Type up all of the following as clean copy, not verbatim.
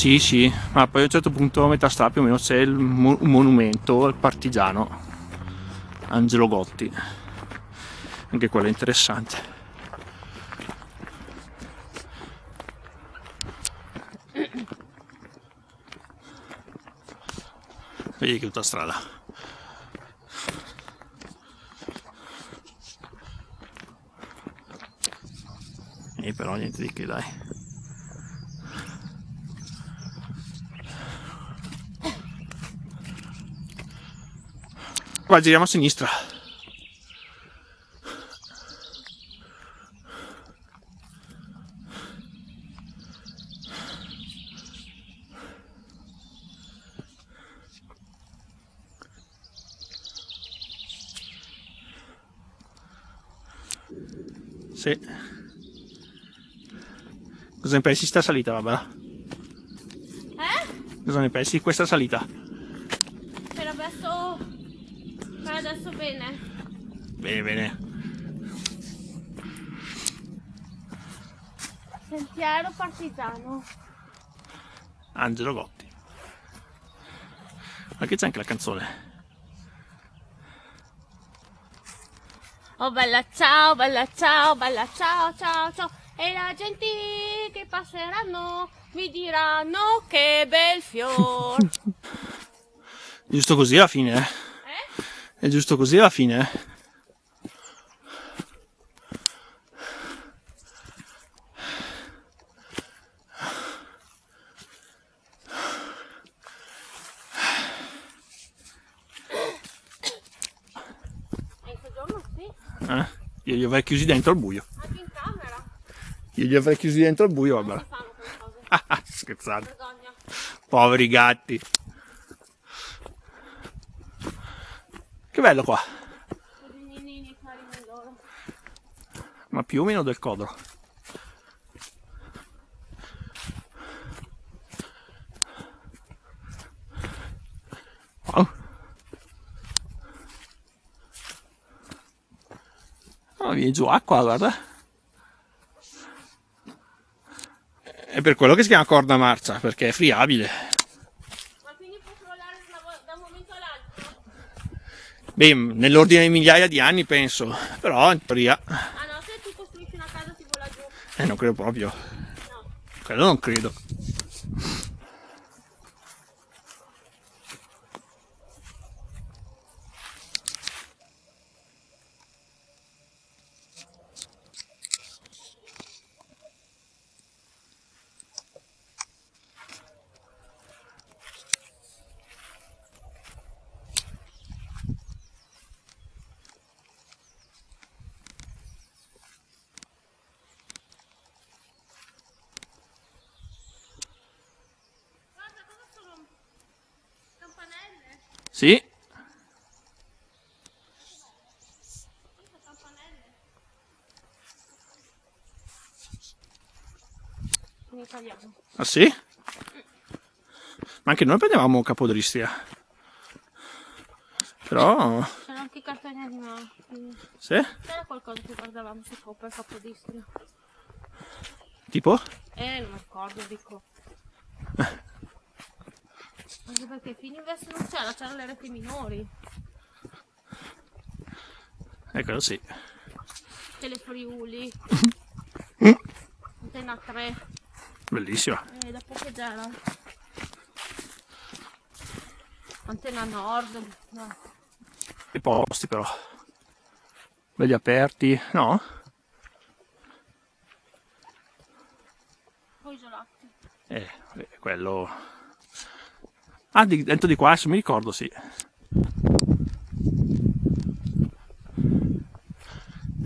Sì, sì, ma poi a un certo punto a metà strada più o meno c'è un monumento al partigiano Angelo Gotti, anche quello è interessante. Vedi che tutta strada. E però niente di che, dai. Qua giriamo a sinistra. Sì. Cosa ne pensi di sta salita, Barbara? Cosa ne pensi di questa salita? Per adesso bene. Bene, bene. Sentiero partigiano. Angelo Gotti. Ma che c'è anche la canzone? Oh bella ciao, bella ciao, bella ciao, ciao, ciao. E la gente che passeranno mi diranno che bel fior. Giusto così alla fine, eh? È giusto così alla fine, eh? E in soggiorno sì, Io li avrei chiusi dentro al buio. anche in camera. Io li avrei chiusi dentro al buio, Non Barbara. si fanno quelle cose. Scherzate. Vergogna. Poveri gatti. Che bello qua. Poverini, carini loro. Ma più o meno del Codro. Wow. Oh, viene giù acqua, guarda. È per quello che si chiama corda marcia, perché è friabile. Ma quindi può crollare da un momento all'altro? Beh, nell'ordine di migliaia di anni penso, però in teoria Ah no, se tu costruisci una casa ti vola giù. non credo proprio. No. Quello non credo. Guarda, cosa sono? Campanelle? Sì, Queste campanelle. In italiano. ah sì? Ma anche noi prendevamo Capodistria. Però, C'erano anche i cartoni animati. sì? C'era qualcosa che guardavamo su Coppa e Capodistria. Tipo? Non mi ricordo, dico. Anche perché Fininvest non c'erano le reti minori. Quello sì. Telefriuli. Antena 3. Bellissima. Dopo che c'era? Antena Nord. No. I posti però. Belli aperti, no? Poi isolati. Quello... Ah, dentro di qua, adesso mi ricordo, sì.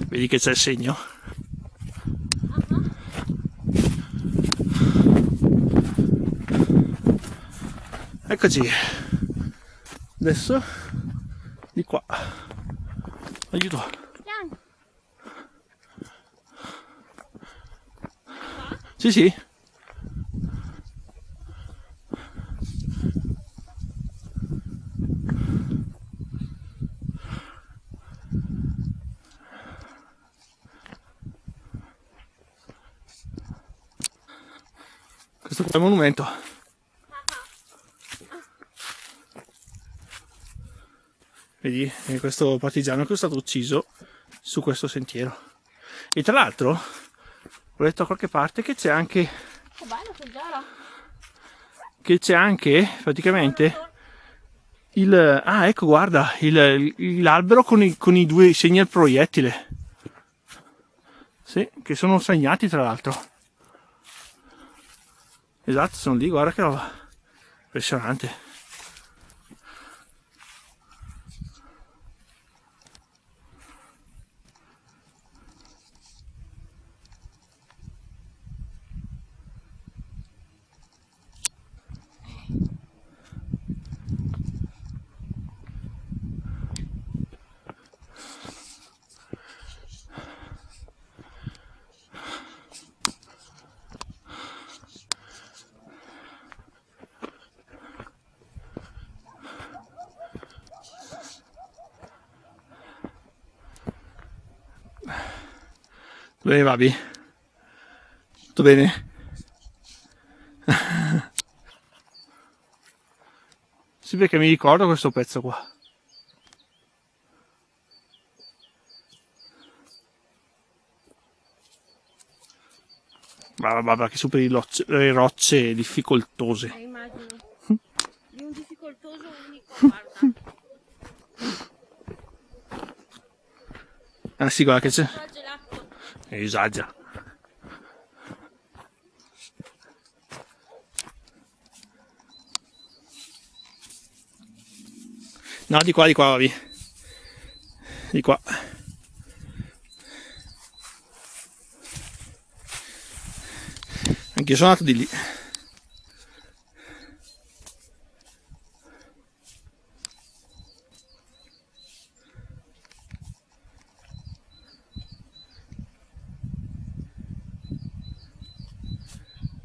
Vedi che c'è il segno? Eccoci. Adesso di qua. Aiuto. Piano. Sì, sì. Questo qua è il monumento. Vedi, questo partigiano che è stato ucciso su questo sentiero. E tra l'altro ho letto da qualche parte che c'è anche praticamente ecco, guarda, l'albero con i due segni al proiettile. Sì, che sono segnati tra l'altro. Esatto, sono lì, guarda che roba impressionante. Bene, Babi? Tutto bene? Sì, perché mi ricordo questo pezzo qua. Vabbè, che superi le rocce difficoltose. Immagino. Di un difficoltoso unico, guarda. Ah sì, guarda che c'è. Gelato. Esagera. No, di qua, Babi. Di qua. Anch'io sono andato di lì.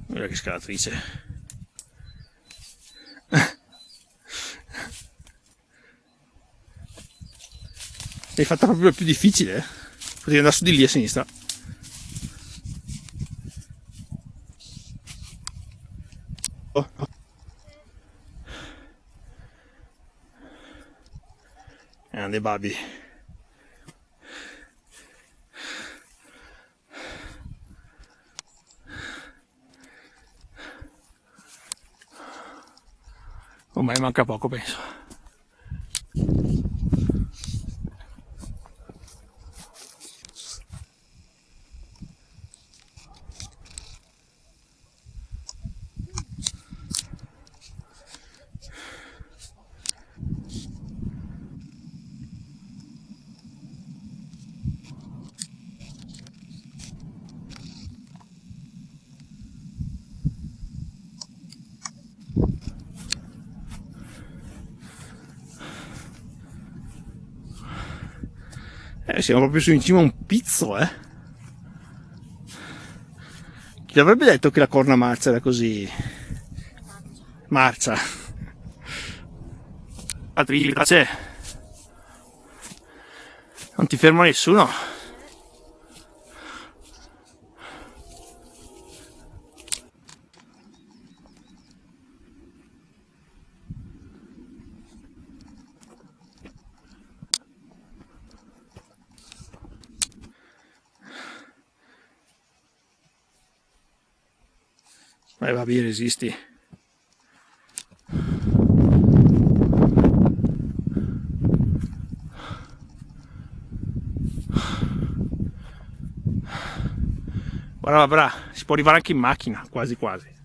Guarda che scalatrice. L'hai fatta proprio più difficile, eh? Potevi andare su di lì a sinistra. Oh. Grande Babi. Ormai manca poco, penso. Siamo proprio su in cima a un pizzo, eh. Chi avrebbe detto che la corna marcia era così? Marcia. La tripla c'è. Non ti ferma nessuno. Vai, va bene, resisti. Guarda, si può arrivare anche in macchina, quasi quasi.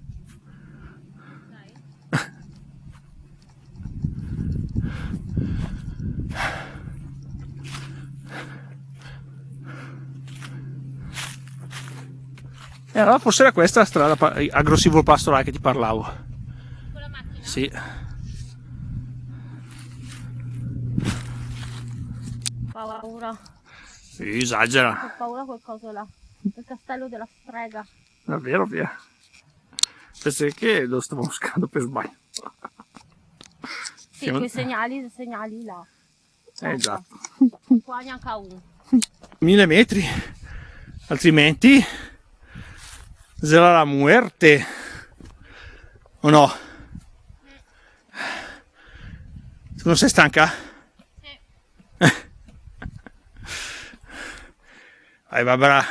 E allora forse era questa la strada agro-silvopastorale che ti parlavo. Con la macchina? Sì. Paura. Esagera. Ho paura quel coso là. Il castello della strega. Davvero, via. Pensi che lo stavo buscando per sbaglio. Sì, quei segnali là. Esatto. Qua neanche a uno. 1000 metri. Altrimenti sarà la muerte. O no? Tu non sei stanca? Sì. Vai Barbara.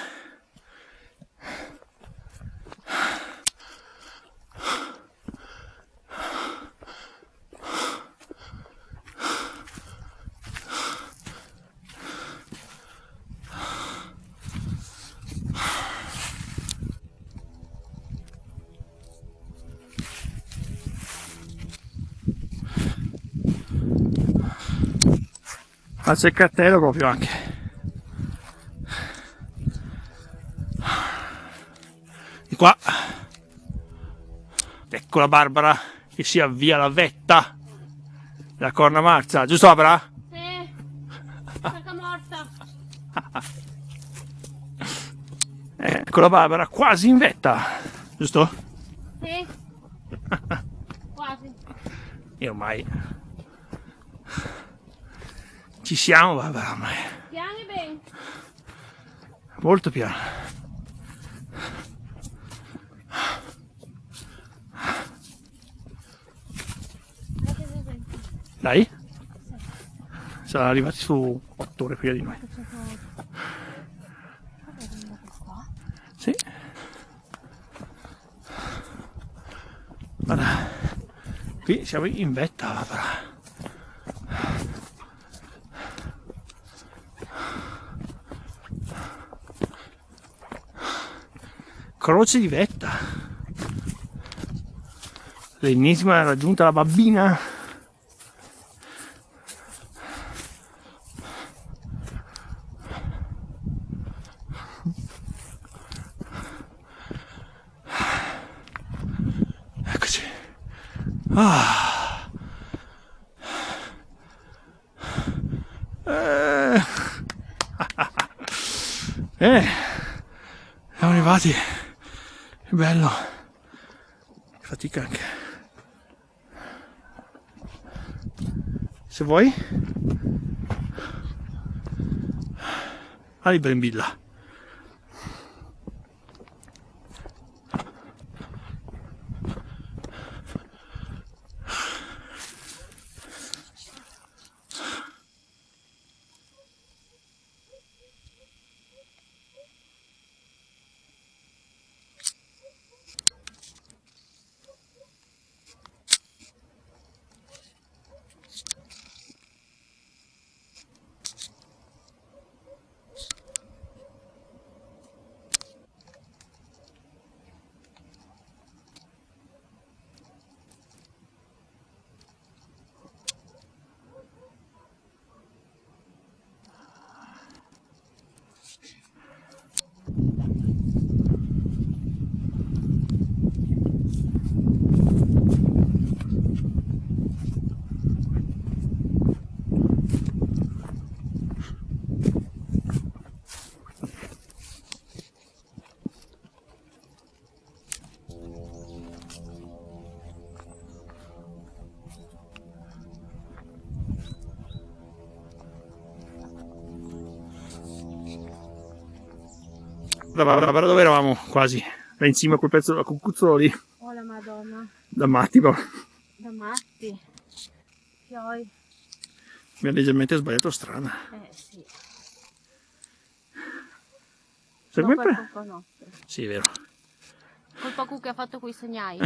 Ma c'è il cartello proprio anche. Di qua. Ecco la Barbara che si avvia alla vetta della Corna Marcia, giusto Barbara? Sì, stacca morta. Ecco la Barbara quasi in vetta, giusto? Sì, quasi. E ormai ci siamo Barbara, ormai. Piani bene. Molto piano. Dai? Sono arrivati su 8 ore prima di noi. Sì. Guarda, qui siamo in vetta, Barbara. Croce di vetta. L'ennesima è raggiunta la bambina. Eccoci. Ah. Siamo arrivati. Che bello. Che fatica anche. Se vuoi. Ali Brembilla. Guarda dove eravamo quasi, là in cima a quel pezzo, a quel cuzzolo lì. Oh la madonna. Da matti, ma Da matti. Poi. mi ha leggermente sbagliato strada. Sì. Secondo Dopo è me... colpa nostra. Sì, è vero. Colpa Cu che ha fatto quei segnali.